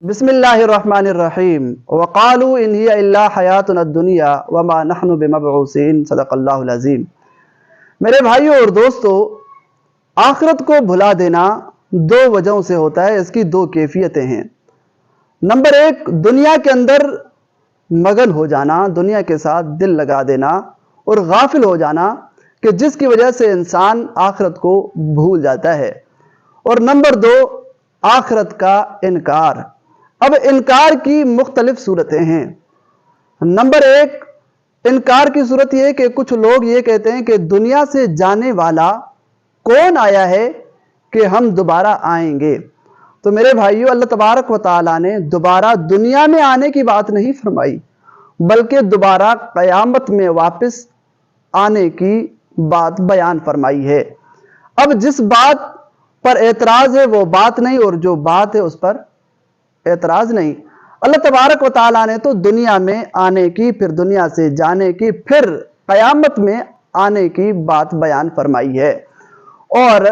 बिस्मिल्लाहिर्रहमानिर्रहीम वक़ालू इन हिय इल्ला हयातुना दुनिया वमा नहनु बिमबऊसीन सदक़ल्लाहुल अज़ीम। मेरे भाइयों और दोस्तों, आखिरत को भुला देना दो वजहों से होता है। इसकी दो कैफियतें हैं। नंबर एक, दुनिया के अंदर मगन हो जाना, दुनिया के साथ दिल लगा देना और गाफिल हो जाना कि जिसकी वजह से इंसान आखिरत को भूल जाता है। और नंबर दो, आखिरत का इनकार। अब इनकार की मुख्तलिफ सूरतें हैं। नंबर एक, इनकार की सूरत यह कि कुछ लोग ये कहते हैं कि दुनिया से जाने वाला कौन आया है कि हम दोबारा आएंगे। तो मेरे भाइयों, अल्लाह तबारक व तआला ने दोबारा दुनिया में आने की बात नहीं फरमाई, बल्कि दोबारा क़यामत में वापस आने की बात बयान फरमाई है। अब जिस बात पर एतराज़ है वो बात नहीं, और जो बात है उस पर एतराज़ नहीं। अल्लाह तबारक व तआला ने तो दुनिया में आने की, फिर दुनिया से जाने की, फिर क़यामत में आने की बात बयान फरमाई है। और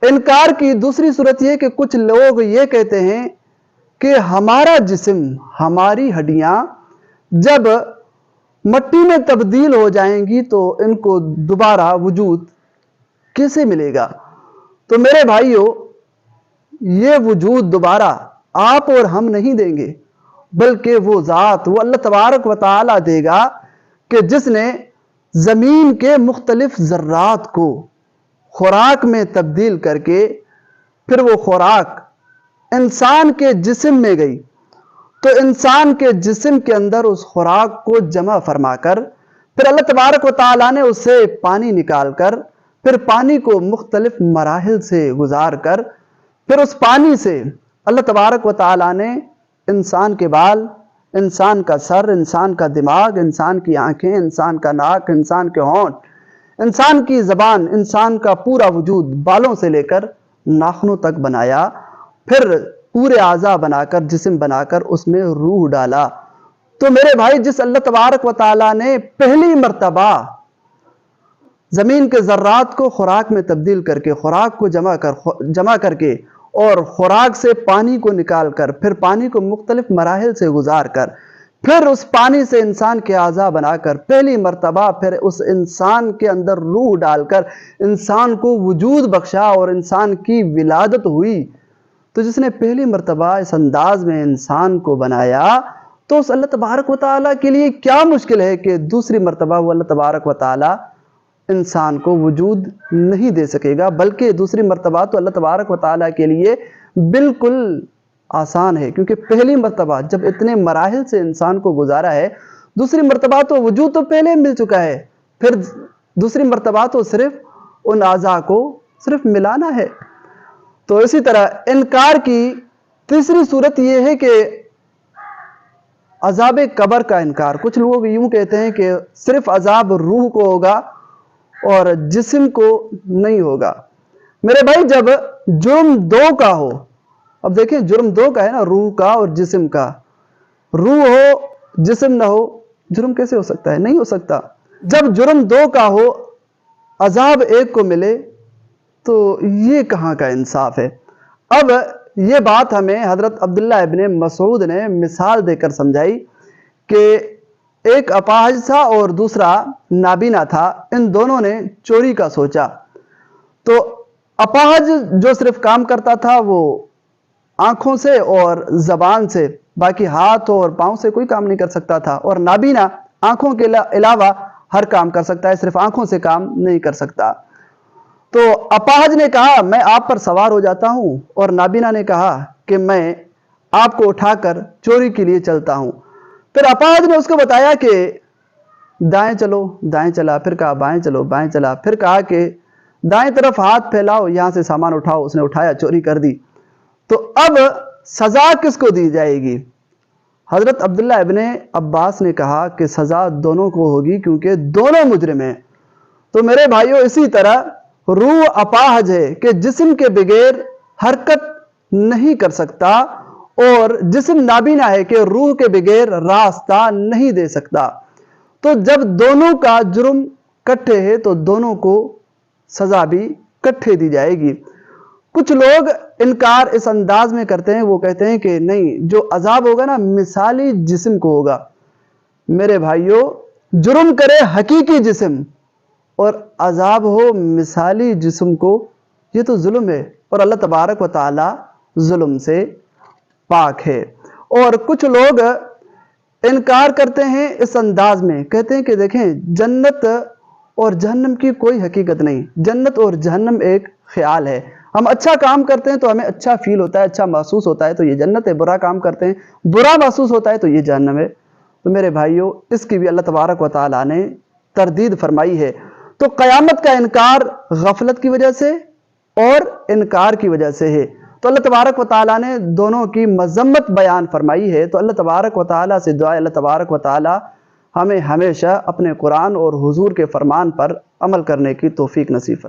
इनकार की दूसरी सूरत यह कि कुछ लोग ये कहते हैं कि हमारा जिस्म, हमारी हड्डियां जब मट्टी में तब्दील हो जाएंगी तो इनको दोबारा वजूद कैसे मिलेगा। तो मेरे भाइयों, ये वजूद दोबारा आप और हम नहीं देंगे, बल्कि वो ज़ात, वो अल्लाह तबारक व तआला देगा कि जिसने ज़मीन के मुख्तलिफ ज़र्रात को खुराक में तब्दील करके फिर वो खुराक इंसान के जिस्म में गई, तो इंसान के जिस्म के अंदर उस खुराक को जमा फरमाकर फिर अल्लाह तबारक व तआला ने उससे पानी निकाल कर, फिर पानी को मुख्तलिफ मराहिल से गुजार कर, फिर उस पानी से अल्लाह तबारक व तआला ने इंसान के बाल, इंसान का सर, इंसान का दिमाग, इंसान की आंखें, इंसान का नाक, इंसान के होंठ, इंसान की ज़बान, इंसान का पूरा वजूद बालों से लेकर नाखूनों तक बनाया। फिर पूरे आज़ा बनाकर, जिस्म बनाकर उसमें रूह डाला। तो मेरे भाई, जिस अल्लाह तबारक व तआला ने पहली मर्तबा ज़मीन के ज़र्रात को खुराक में तब्दील करके, खुराक को जमा करके और खुराक से पानी को निकाल कर, फिर पानी को मुख्तलिफ मराहिल से गुजार कर, फिर उस पानी से इंसान के आज़ा बनाकर पहली मर्तबा फिर उस इंसान के अंदर रूह डालकर इंसान को वजूद बख्शा और इंसान की विलादत हुई। तो जिसने पहली मर्तबा इस अंदाज में इंसान को बनाया, तो उस अल्लाह तबारक व तआला के लिए क्या मुश्किल है कि दूसरी मर्तबा वो अल्लाह तबारक व तआला इंसान को वजूद नहीं दे सकेगा, बल्कि दूसरी मर्तबा तो अल्लाह तबारक व तआला के लिए बिल्कुल आसान है। क्योंकि पहली मर्तबा जब इतने मराहिल से इंसान को गुजारा है, दूसरी मर्तबा तो वजूद तो पहले मिल चुका है, फिर दूसरी मर्तबा तो सिर्फ उन आज़ा को सिर्फ मिलाना है। तो इसी तरह इनकार की तीसरी सूरत यह है कि अज़ाब कब्र का इनकार। कुछ लोग यूं कहते हैं कि सिर्फ अज़ाब रूह को होगा और जिस्म को नहीं होगा। मेरे भाई, जब जुर्म दो का हो, अब देखें जुर्म दो का है ना, रूह का और जिस्म का। रूह हो जिस्म ना हो, जुर्म कैसे हो सकता है? नहीं हो सकता। जब जुर्म दो का हो, अजाब एक को मिले, तो ये कहाँ का इंसाफ है। अब ये बात हमें हजरत अब्दुल्ला इब्ने मसूद ने मिसाल देकर समझाई कि एक अपाहज था और दूसरा नाबीना था। इन दोनों ने चोरी का सोचा। तो अपाहज जो सिर्फ काम करता था वो आंखों से और जबान से, बाकी हाथ और पांव से कोई काम नहीं कर सकता था। और नाबीना आंखों के अलावा हर काम कर सकता है, सिर्फ आंखों से काम नहीं कर सकता। तो अपाहज ने कहा मैं आप पर सवार हो जाता हूं, और नाबीना ने कहा कि मैं आपको उठाकर चोरी के लिए चलता हूं। फिर अपाहज ने उसको बताया कि दाएं चलो, दाएं चला, फिर कहा बाएं चलो, बाएं चला, फिर कहा कि दाएं तरफ हाथ फैलाओ, यहां से सामान उठाओ। उसने उठाया, चोरी कर दी। तो अब सजा किसको दी जाएगी? हजरत अब्दुल्ला इब्ने अब्बास ने कहा कि सजा दोनों को होगी, क्योंकि दोनों मुजरिम हैं। तो मेरे भाइयों, इसी तरह रूह अपाहज है कि जिस्म के बगैर हरकत नहीं कर सकता, और जिस्म नाबीना है कि रूह के बगैर रास्ता नहीं दे सकता। तो जब दोनों का जुर्म इकट्ठे है तो दोनों को सजा भी इकट्ठे दी जाएगी। کچھ لوگ انکار اس انداز میں کرتے ہیں، وہ کہتے ہیں کہ نہیں، جو عذاب ہوگا نا مثالی جسم کو ہوگا۔ میرے بھائیوں، جرم کرے حقیقی جسم اور عذاب ہو مثالی جسم کو، یہ تو ظلم ہے، اور اللہ تبارک و تعالی ظلم سے پاک ہے۔ اور کچھ لوگ انکار کرتے ہیں اس انداز میں، کہتے ہیں کہ دیکھیں جنت اور جہنم کی کوئی حقیقت نہیں، جنت اور جہنم ایک خیال ہے۔ ہم اچھا کام کرتے ہیں تو ہمیں اچھا فیل ہوتا ہے، اچھا محسوس ہوتا ہے تو یہ جنت ہے، برا کام کرتے ہیں برا محسوس ہوتا ہے تو یہ جہنم ہے۔ تو میرے بھائیوں، اس کی بھی اللہ تبارک و تعالیٰ نے تردید فرمائی ہے۔ تو قیامت کا انکار غفلت کی وجہ سے اور انکار کی وجہ سے ہے، تو اللہ تبارک و تعالیٰ نے دونوں کی مذمت بیان فرمائی ہے۔ تو اللہ تبارک و تعالیٰ سے دعا ہے اللہ تبارک و تعالیٰ ہمیں ہمیشہ اپنے قرآن اور حضور کے فرمان پر عمل کرنے کی توفیق نصیب فرمائے۔